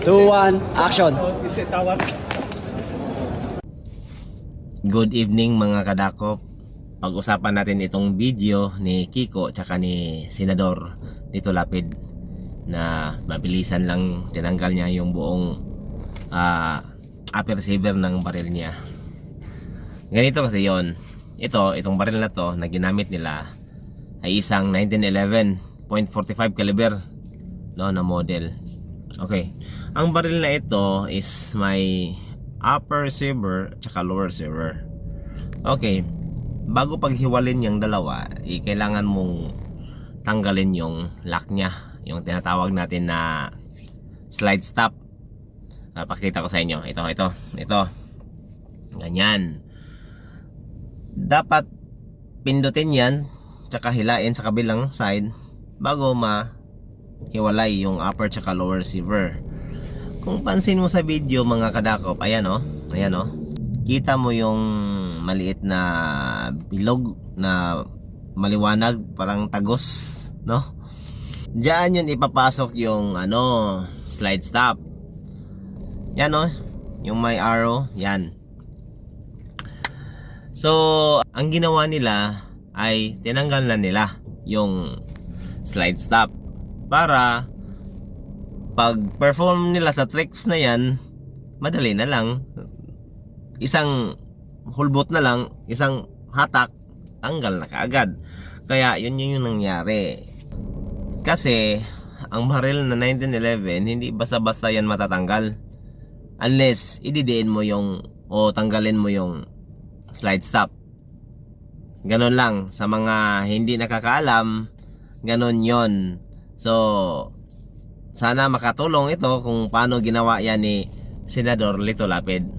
2, 1, action! Good evening mga kadakop. Pag-usapan natin itong video ni Kiko tsaka ni Senador Lito Lapid na mabilisan lang tinanggal niya yung buong upper receiver ng baril niya. Ganito kasi yon. Itong baril na to na ginamit nila ay isang 1911.45 caliber na model. Okay. Ang baril na ito is may upper receiver at saka lower receiver. Okay. Bago paghiwalin yung dalawa, kailangan mong tanggalin yung lock niya, yung tinatawag natin na slide stop. Pakita ko sa inyo. Ito. Ganyan. Dapat pindutin yan tsaka hilain sa kabilang side bago hiwalay yung upper tsaka lower receiver. Kung pansin mo sa video mga kadakop, ayan o, kita mo yung maliit na bilog na maliwanag, parang tagos, no? Diyan yun ipapasok yung slide stop. Yan o, yung may arrow, yan. So, ang ginawa nila ay tinanggal na nila yung slide stop para pag perform nila sa tricks na yan, madali na lang. Isang hulbot na lang, isang hatak, tanggal na kaagad. Kaya yun yung nangyari. Kasi ang baril na 1911 hindi basta-basta yan matatanggal unless ididiin mo tanggalin mo yung slide stop. Ganon lang, sa mga hindi nakakaalam, ganon yon. So sana makatulong ito kung paano ginawa yan ni Senador Lito Lapid.